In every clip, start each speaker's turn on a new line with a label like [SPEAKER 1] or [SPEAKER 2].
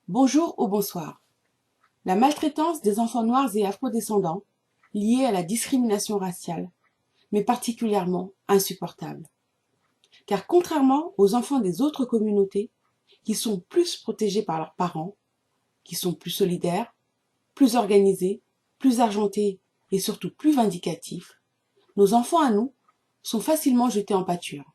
[SPEAKER 1] Bonjour ou bonsoir. La maltraitance des enfants noirs et afrodescendants, liée à la discrimination raciale, m'est particulièrement insupportable. Car contrairement aux enfants des autres communautés, qui sont plus protégés par leurs parents, qui sont plus solidaires, plus organisés, plus argentés et surtout plus vindicatifs, nos enfants à nous sont facilement jetés en pâture.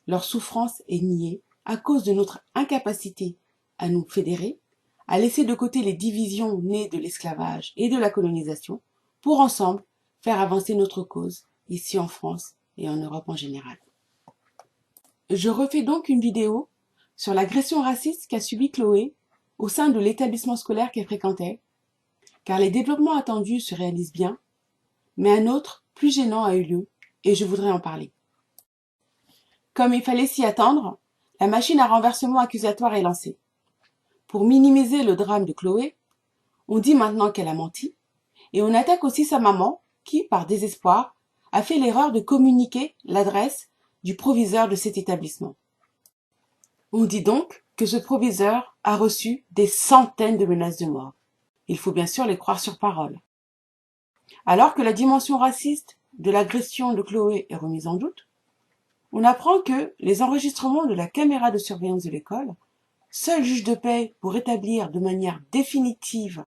[SPEAKER 1] Leur souffrance est niée à cause de notre incapacité à nous fédérer, à laisser de côté les divisions nées de l'esclavage et de la colonisation, pour ensemble faire avancer notre cause, ici en France et en Europe en général. Je refais donc une vidéo sur l'agression raciste qu'a subie Chloé au sein de l'établissement scolaire qu'elle fréquentait, car les développements attendus se réalisent bien, mais un autre, plus gênant, a eu lieu, et je voudrais en parler. Comme il fallait s'y attendre, la machine à renversement accusatoire est lancée. Pour minimiser le drame de Chloé, on dit maintenant qu'elle a menti, et on attaque aussi sa maman qui, par désespoir, a fait l'erreur de communiquer l'adresse du proviseur de cet établissement. On dit donc que ce proviseur a reçu des centaines de menaces de mort. Il faut bien sûr les croire sur parole. Alors que la dimension raciste de l'agression de Chloé est remise en doute, on apprend que les enregistrements de la caméra de surveillance de l'école, seul juge de paix pour établir de manière définitive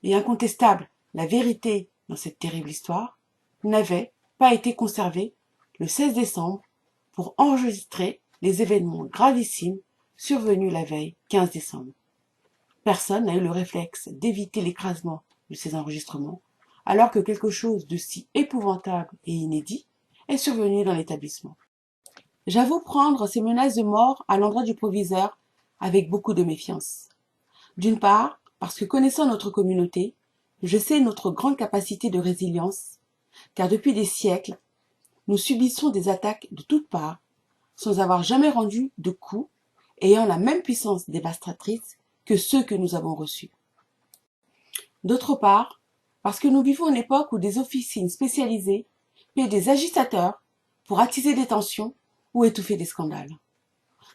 [SPEAKER 1] et incontestable la vérité dans cette terrible histoire, n'avaient pas été conservés le 16 décembre pour enregistrer les événements gravissimes survenus la veille 15 décembre. Personne n'a eu le réflexe d'éviter l'écrasement de ces enregistrements, alors que quelque chose de si épouvantable et inédit est survenu dans l'établissement. J'avoue prendre ces menaces de mort à l'endroit du proviseur avec beaucoup de méfiance. D'une part, parce que connaissant notre communauté, je sais notre grande capacité de résilience, car depuis des siècles, nous subissons des attaques de toutes parts, sans avoir jamais rendu de coups, ayant la même puissance dévastatrice que ceux que nous avons reçus. D'autre part, parce que nous vivons une époque où des officines spécialisées paient des agitateurs pour attiser des tensions ou étouffer des scandales.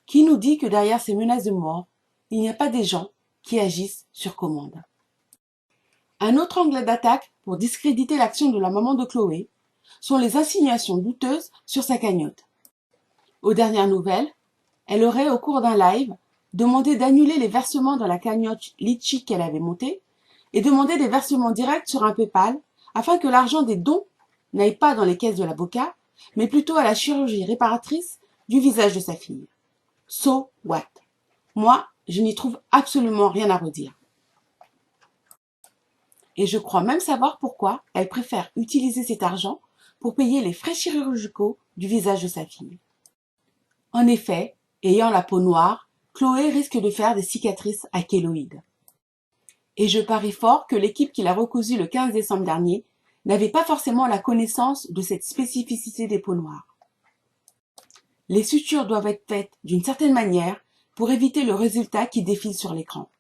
[SPEAKER 1] Qui nous dit que derrière ces menaces de mort, il n'y a pas des gens qui agissent sur commande? Un autre angle d'attaque pour discréditer l'action de la maman de Chloé sont les insinuations douteuses sur sa cagnotte. Aux dernières nouvelles, elle aurait, au cours d'un live, demandé d'annuler les versements dans la cagnotte Litchi qu'elle avait montée et demandé des versements directs sur un PayPal afin que l'argent des dons n'aille pas dans les caisses de l'avocat, mais plutôt à la chirurgie réparatrice du visage de sa fille. So what? Moi, je n'y trouve absolument rien à redire. Et je crois même savoir pourquoi elle préfère utiliser cet argent pour payer les frais chirurgicaux du visage de sa fille. En effet, ayant la peau noire, Chloé risque de faire des cicatrices à kéloïdes. Et je parie fort que l'équipe qui l'a recousue le 15 décembre dernier n'avait pas forcément la connaissance de cette spécificité des peaux noires. Les sutures doivent être faites d'une certaine manière pour éviter le résultat qui défile sur l'écran.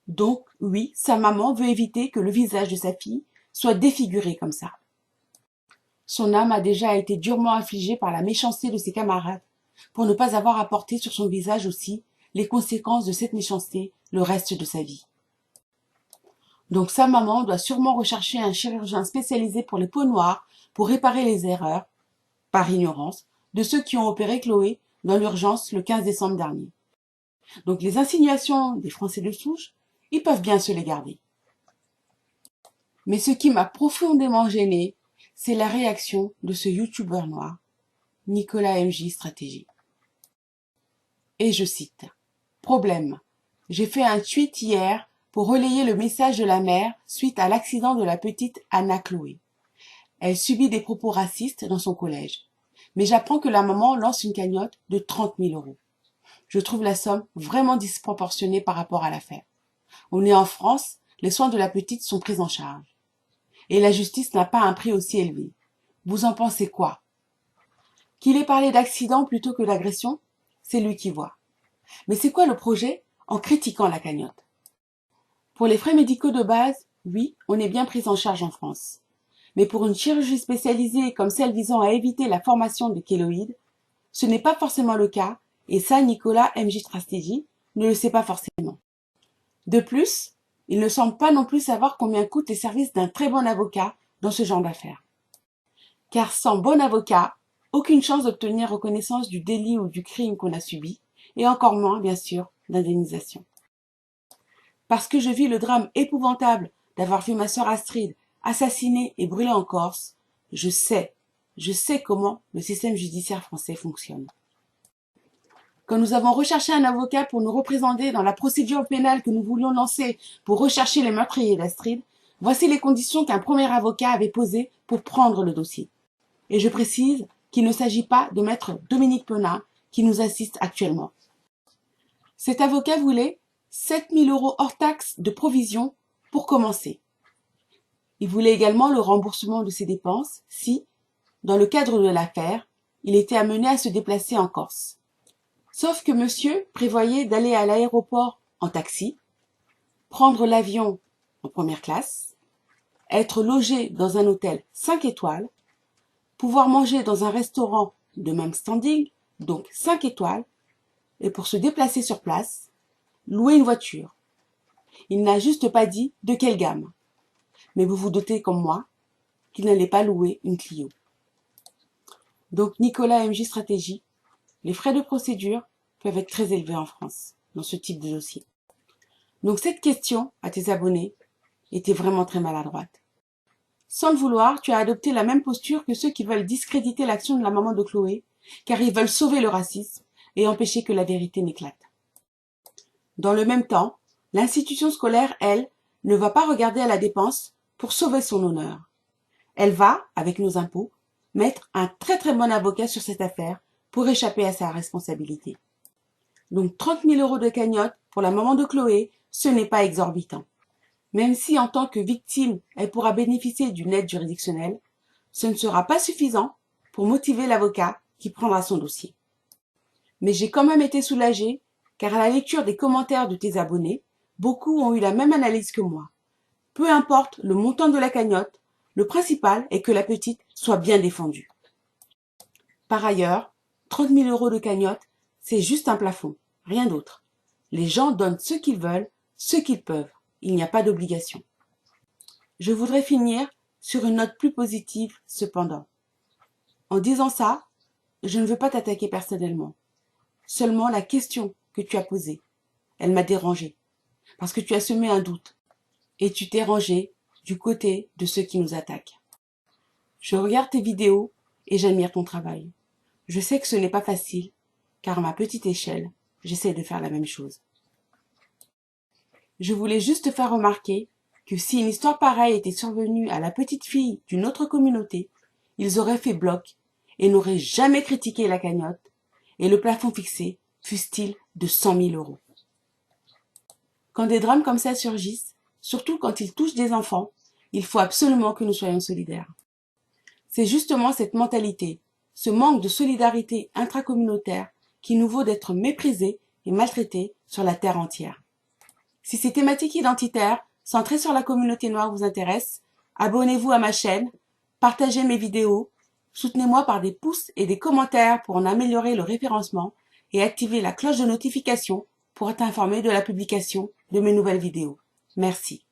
[SPEAKER 1] Donc, oui, sa maman veut éviter que le visage de sa fille soit défiguré comme ça. Son âme a déjà été durement affligée par la méchanceté de ses camarades pour ne pas avoir à porter sur son visage aussi les conséquences de cette méchanceté le reste de sa vie. Donc sa maman doit sûrement rechercher un chirurgien spécialisé pour les peaux noires pour réparer les erreurs, par ignorance, de ceux qui ont opéré Chloé dans l'urgence le 15 décembre dernier. Donc les insinuations des Français de souche, ils peuvent bien se les garder. Mais ce qui m'a profondément gênée, c'est la réaction de ce youtubeur noir, Nicolas MJ Stratégie. Et je cite, « Problème. J'ai fait un tweet hier pour relayer le message de la mère suite à l'accident de la petite Anna Chloé. Elle subit des propos racistes dans son collège. Mais j'apprends que la maman lance une cagnotte de 30 000 €. Je trouve la somme vraiment disproportionnée par rapport à l'affaire. On est en France, les soins de la petite sont pris en charge. Et la justice n'a pas un prix aussi élevé. Vous en pensez quoi? Qu'il ait parlé d'accident plutôt que d'agression, c'est lui qui voit. Mais c'est quoi le projet en critiquant la cagnotte? Pour les frais médicaux de base, oui, on est bien pris en charge en France. Mais pour une chirurgie spécialisée comme celle visant à éviter la formation de kéloïdes, ce n'est pas forcément le cas, et ça Nicolas MJ Stratégie ne le sait pas forcément. De plus, il ne semble pas non plus savoir combien coûtent les services d'un très bon avocat dans ce genre d'affaires. Car sans bon avocat, aucune chance d'obtenir reconnaissance du délit ou du crime qu'on a subi, et encore moins, bien sûr, d'indemnisation. Parce que je vis le drame épouvantable d'avoir vu ma sœur Astrid assassinée et brûlée en Corse, je sais comment le système judiciaire français fonctionne. Quand nous avons recherché un avocat pour nous représenter dans la procédure pénale que nous voulions lancer pour rechercher les meurtriers d'Astrid, voici les conditions qu'un premier avocat avait posées pour prendre le dossier. Et je précise qu'il ne s'agit pas de maître Dominique Penin qui nous assiste actuellement. Cet avocat voulait 7 000 € hors taxe de provision pour commencer. Il voulait également le remboursement de ses dépenses si, dans le cadre de l'affaire, il était amené à se déplacer en Corse. Sauf que monsieur prévoyait d'aller à l'aéroport en taxi, prendre l'avion en première classe, être logé dans un hôtel 5 étoiles, pouvoir manger dans un restaurant de même standing, donc 5 étoiles, et pour se déplacer sur place, louer une voiture. Il n'a juste pas dit de quelle gamme. Mais vous vous doutez comme moi qu'il n'allait pas louer une Clio. Donc Nicolas MJ Stratégie, les frais de procédure peuvent être très élevés en France dans ce type de dossier. Donc cette question à tes abonnés était vraiment très maladroite. Sans le vouloir, tu as adopté la même posture que ceux qui veulent discréditer l'action de la maman de Chloé, car ils veulent sauver le racisme et empêcher que la vérité n'éclate. Dans le même temps, l'institution scolaire, elle, ne va pas regarder à la dépense pour sauver son honneur. Elle va, avec nos impôts, mettre un très très bon avocat sur cette affaire pour échapper à sa responsabilité. Donc 30 000 € de cagnotte pour la maman de Chloé, ce n'est pas exorbitant. Même si en tant que victime, elle pourra bénéficier d'une aide juridictionnelle, ce ne sera pas suffisant pour motiver l'avocat qui prendra son dossier. Mais j'ai quand même été soulagée, car à la lecture des commentaires de tes abonnés, beaucoup ont eu la même analyse que moi. Peu importe le montant de la cagnotte, le principal est que la petite soit bien défendue. Par ailleurs, 30 000 € de cagnotte, c'est juste un plafond, rien d'autre. Les gens donnent ce qu'ils veulent, ce qu'ils peuvent. Il n'y a pas d'obligation. Je voudrais finir sur une note plus positive cependant. En disant ça, je ne veux pas t'attaquer personnellement. Seulement la question que tu as posée, elle m'a dérangée. Parce que tu as semé un doute. Et tu t'es rangé du côté de ceux qui nous attaquent. Je regarde tes vidéos et j'admire ton travail. Je sais que ce n'est pas facile, car à ma petite échelle, j'essaie de faire la même chose. Je voulais juste te faire remarquer que si une histoire pareille était survenue à la petite fille d'une autre communauté, ils auraient fait bloc et n'auraient jamais critiqué la cagnotte et le plafond fixé, fût-il de 100 000 €. Quand des drames comme ça surgissent, surtout quand ils touchent des enfants, il faut absolument que nous soyons solidaires. C'est justement cette mentalité, ce manque de solidarité intracommunautaire qui nous vaut d'être méprisés et maltraités sur la terre entière. Si ces thématiques identitaires centrées sur la communauté noire vous intéressent, abonnez-vous à ma chaîne, partagez mes vidéos, soutenez-moi par des pouces et des commentaires pour en améliorer le référencement et activez la cloche de notification pour être informé de la publication de mes nouvelles vidéos. Merci.